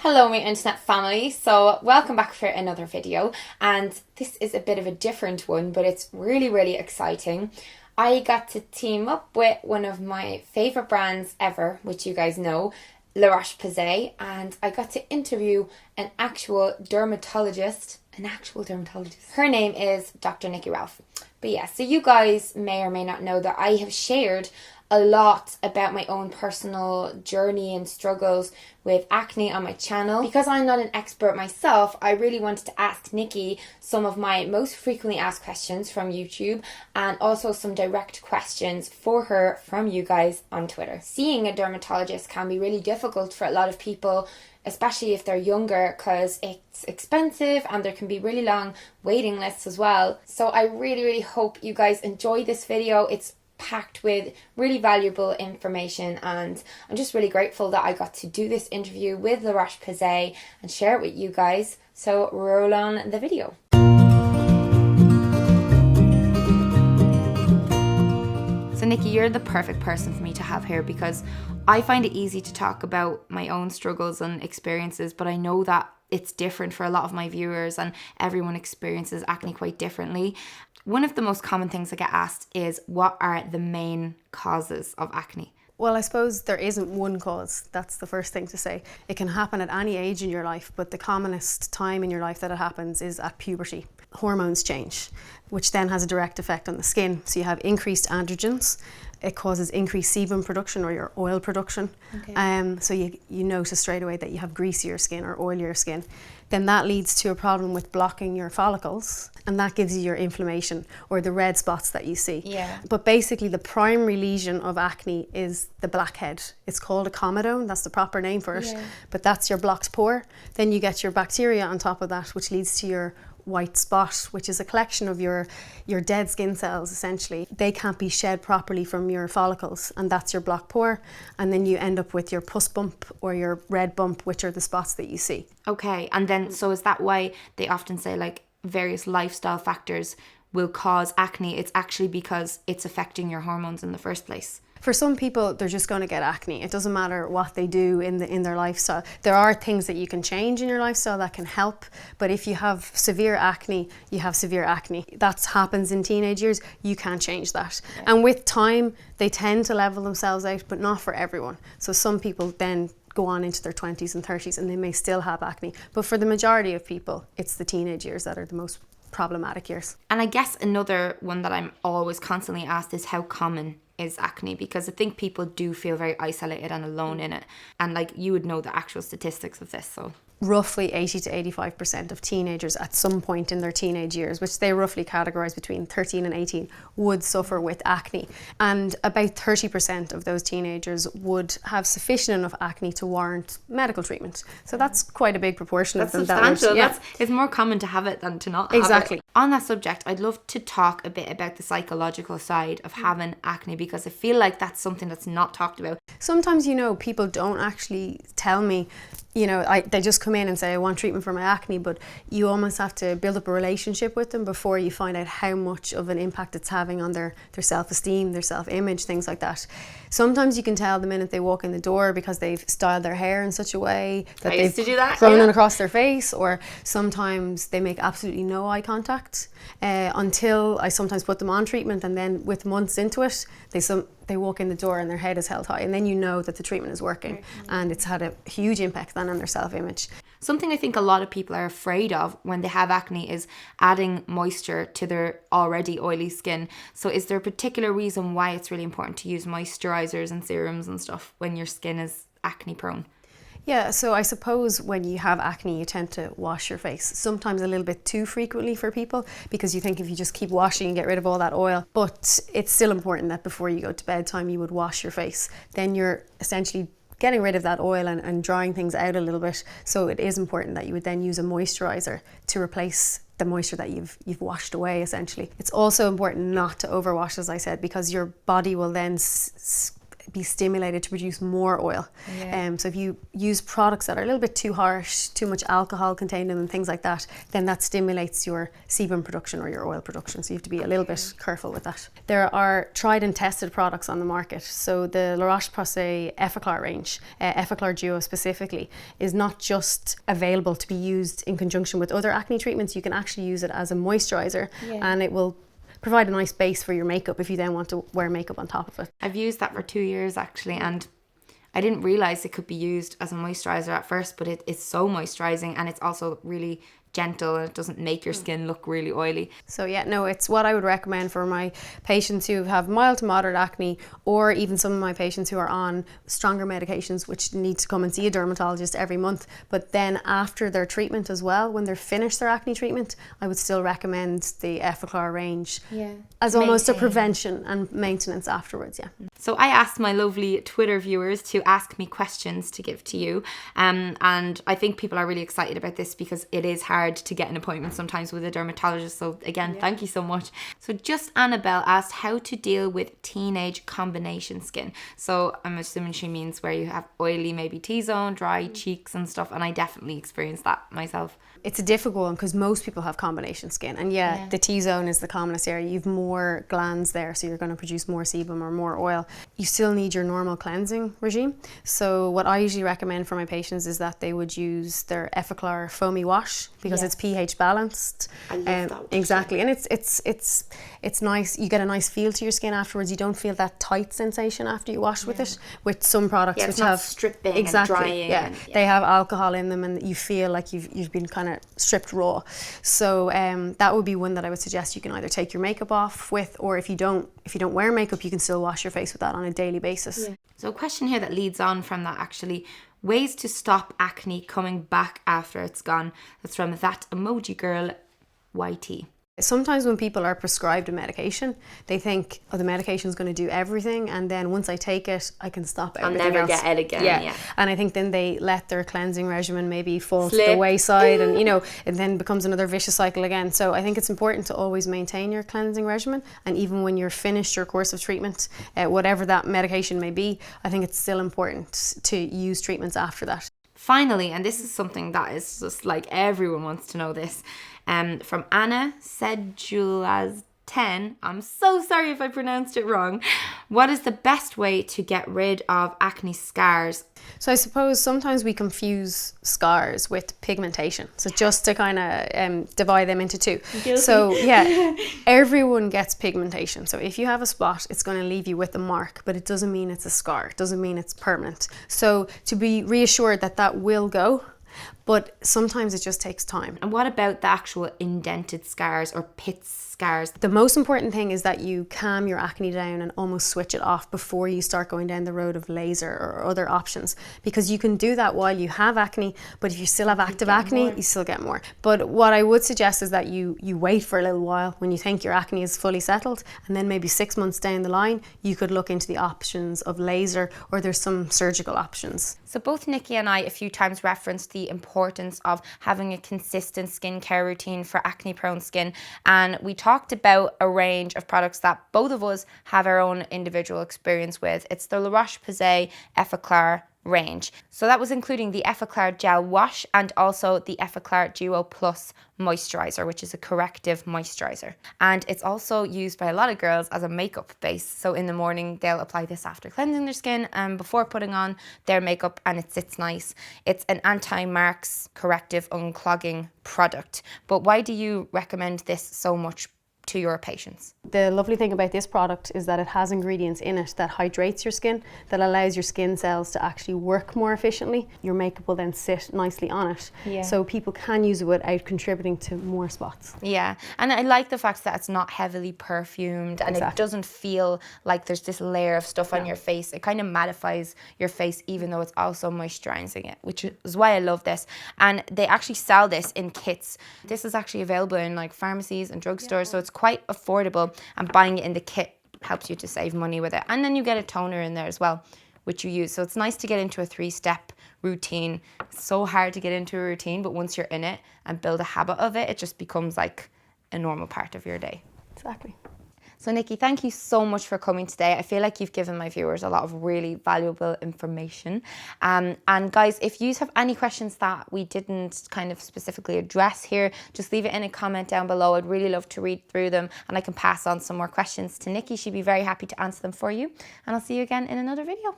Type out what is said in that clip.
Hello my internet family, so welcome back for another video, and this is a bit of a different one, but it's really exciting. I got to team up with one of my favourite brands ever, which you guys know, Roche Posay, and I got to interview an actual dermatologist. Her name is Dr Niki Ralph. But yeah, so you guys may or may not know that I have shared a lot about my own personal journey and struggles with acne on my channel. Because I'm not an expert myself, I really wanted to ask Niki some of my most frequently asked questions from YouTube and also some direct questions for her from you guys on Twitter. Seeing a dermatologist can be really difficult for a lot of people, especially if they're younger, because it's expensive and there can be really long waiting lists as well. So I really hope you guys enjoy this video. It's packed with really valuable information, and I'm just really grateful that I got to do this interview with La Roche Posay and share it with you guys. So roll on the video. So Niki, you're the perfect person for me to have here because I find it easy to talk about my own struggles and experiences, but I know that it's different for a lot of my viewers and everyone experiences acne quite differently. One of the most common things I get asked is, what are the main causes of acne? Well, I suppose there isn't one cause. That's the first thing to say. It can happen at any age in your life, but the commonest time in your life that it happens is at puberty. Hormones change, which then has a direct effect on the skin. So you have increased androgens. It causes increased sebum production or your oil production. Okay. So you notice straight away that you have greasier skin or oilier skin. Then that leads to a problem with blocking your follicles, and that gives you your inflammation or the red spots that you see. Yeah. But basically the primary lesion of acne is the blackhead. It's called a comedone, that's the proper name for it. Yeah. But that's your blocked pore. Then you get your bacteria on top of that, which leads to your white spot, which is a collection of your dead skin cells essentially. They can't be shed properly from your follicles, and that's your blocked pore, and then you end up with your pus bump or your red bump, which are the spots that you see. Okay, and then so is that why they often say like various lifestyle factors will cause acne? It's actually because it's affecting your hormones in the first place. For some people, they're just going to get acne. It doesn't matter what they do in their lifestyle. There are things that you can change in your lifestyle that can help, but if you have severe acne, you have severe acne. That happens in teenage years. You can't change that. Okay. And with time, they tend to level themselves out, but not for everyone. So some people then go on into their 20s and 30s and they may still have acne. But for the majority of people, it's the teenage years that are the most problematic years. And I guess another one that I'm always constantly asked is how common is acne, because I think people do feel very isolated and alone in it, and like you would know the actual statistics of this. So roughly 80 to 85% of teenagers at some point in their teenage years, which they roughly categorise between 13 and 18, would suffer with acne. And about 30% of those teenagers would have sufficient enough acne to warrant medical treatment. So that's quite a big proportion of them. That's substantial. It's more common to have it than to not have it. Exactly. On that subject, I'd love to talk a bit about the psychological side of having acne, because I feel like that's something that's not talked about. Sometimes, people don't actually tell me, they just come in and say, I want treatment for my acne, but you almost have to build up a relationship with them before you find out how much of an impact it's having on their self-esteem, their self-image, things like that. Sometimes you can tell the minute they walk in the door because they've styled their hair in such a way that they've grown it across their face, or sometimes they make absolutely no eye contact until I sometimes put them on treatment, and then with months into it, they walk in the door and their head is held high, and then you know that the treatment is working and it's had a huge impact then on their self-image. Something I think a lot of people are afraid of when they have acne is adding moisture to their already oily skin. So is there a particular reason why it's really important to use moisturizers and serums and stuff when your skin is acne prone? Yeah, so I suppose when you have acne, you tend to wash your face, sometimes a little bit too frequently for people, because you think if you just keep washing and get rid of all that oil. But it's still important that before you go to bedtime, you would wash your face. Then you're essentially getting rid of that oil and drying things out a little bit. So it is important that you would then use a moisturizer to replace the moisture that you've washed away, essentially. It's also important not to overwash, as I said, because your body will then be stimulated to produce more oil. So if you use products that are a little bit too harsh, too much alcohol contained in them, things like that, then that stimulates your sebum production or your oil production. So you have to be a little bit careful with that. There are tried and tested products on the market. So the Roche Posay Effaclar range, Effaclar Duo specifically, is not just available to be used in conjunction with other acne treatments. You can actually use it as a moisturizer, and it will provide a nice base for your makeup if you then want to wear makeup on top of it. I've used that for 2 years actually, and I didn't realize it could be used as a moisturizer at first, but it is so moisturizing, and it's also really gentle and it doesn't make your skin look really oily. So yeah, no, it's what I would recommend for my patients who have mild to moderate acne, or even some of my patients who are on stronger medications which need to come and see a dermatologist every month. But then after their treatment as well, when they're finished their acne treatment, I would still recommend the Effaclar range as almost a prevention and maintenance afterwards. So I asked my lovely Twitter viewers to ask me questions to give to you, and I think people are really excited about this because it is hard to get an appointment sometimes with a dermatologist. So again, thank you so much. So just Annabelle asked how to deal with teenage combination skin. So I'm assuming she means where you have oily, maybe T-zone, dry cheeks and stuff, and I definitely experienced that myself. It's a difficult one because most people have combination skin, and the T-zone is the commonest area. You've more glands there, so you're going to produce more sebum or more oil. You still need your normal cleansing regime. So what I usually recommend for my patients is that they would use their Effaclar foamy wash, because it's pH balanced. I love that wash. Exactly, and it's nice. You get a nice feel to your skin afterwards. You don't feel that tight sensation after you wash with it. With some products which have stripping and drying. They have alcohol in them, and you feel like you've been kind of stripped raw. So that would be one that I would suggest you can either take your makeup off with, or if you don't wear makeup, you can still wash your face with that on a daily basis. So a question here that leads on from that actually: ways to stop acne coming back after it's gone. That's from that emoji girl YT. Sometimes when people are prescribed a medication, they think, oh, the medication is going to do everything, and then once I take it, I can stop everything I'll never else. get it again. And I think then they let their cleansing regimen maybe fall to the wayside, and it then becomes another vicious cycle again. So I think it's important to always maintain your cleansing regimen, and even when you're finished your course of treatment, whatever that medication may be, I think it's still important to use treatments after that. Finally, and this is something that is just like everyone wants to know this, from Anna Sedulaz 10. I'm so sorry if I pronounced it wrong. What is the best way to get rid of acne scars? So I suppose sometimes we confuse scars with pigmentation. So just to kind of divide them into two. Guilty. So everyone gets pigmentation. So if you have a spot, it's going to leave you with a mark, but it doesn't mean it's a scar. It doesn't mean it's permanent. So to be reassured that will go, but sometimes it just takes time. And what about the actual indented scars or pit scars? The most important thing is that you calm your acne down and almost switch it off before you start going down the road of laser or other options, because you can do that while you have acne, but if you still have active acne, you still get more. But what I would suggest is that you wait for a little while when you think your acne is fully settled, and then maybe 6 months down the line, you could look into the options of laser, or there's some surgical options. So both Nikki and I a few times referenced the importance of having a consistent skincare routine for acne prone skin, and we talked about a range of products that both of us have our own individual experience with. It's the Roche Posay Effaclar range. So that was including the Effaclar Gel Wash and also the Effaclar Duo Plus Moisturizer, which is a corrective moisturizer. And it's also used by a lot of girls as a makeup base. So in the morning, they'll apply this after cleansing their skin and before putting on their makeup, and it sits nice. It's an anti-marks corrective unclogging product. But why do you recommend this so much to your patients? The lovely thing about this product is that it has ingredients in it that hydrates your skin, that allows your skin cells to actually work more efficiently. Your makeup will then sit nicely on it. So people can use it without contributing to more spots. Yeah, and I like the fact that it's not heavily perfumed, and it doesn't feel like there's this layer of stuff on your face. It kind of mattifies your face even though it's also moisturizing it, which is why I love this. And they actually sell this in kits. This is actually available in like pharmacies and drugstores, so it's quite affordable, and buying it in the kit helps you to save money with it. And then you get a toner in there as well, which you use. So it's nice to get into a 3-step routine. It's so hard to get into a routine, but once you're in it and build a habit of it, it just becomes like a normal part of your day. Exactly. So Niki, thank you so much for coming today. I feel like you've given my viewers a lot of really valuable information. And guys, if you have any questions that we didn't kind of specifically address here, just leave it in a comment down below. I'd really love to read through them, and I can pass on some more questions to Niki. She'd be very happy to answer them for you. And I'll see you again in another video.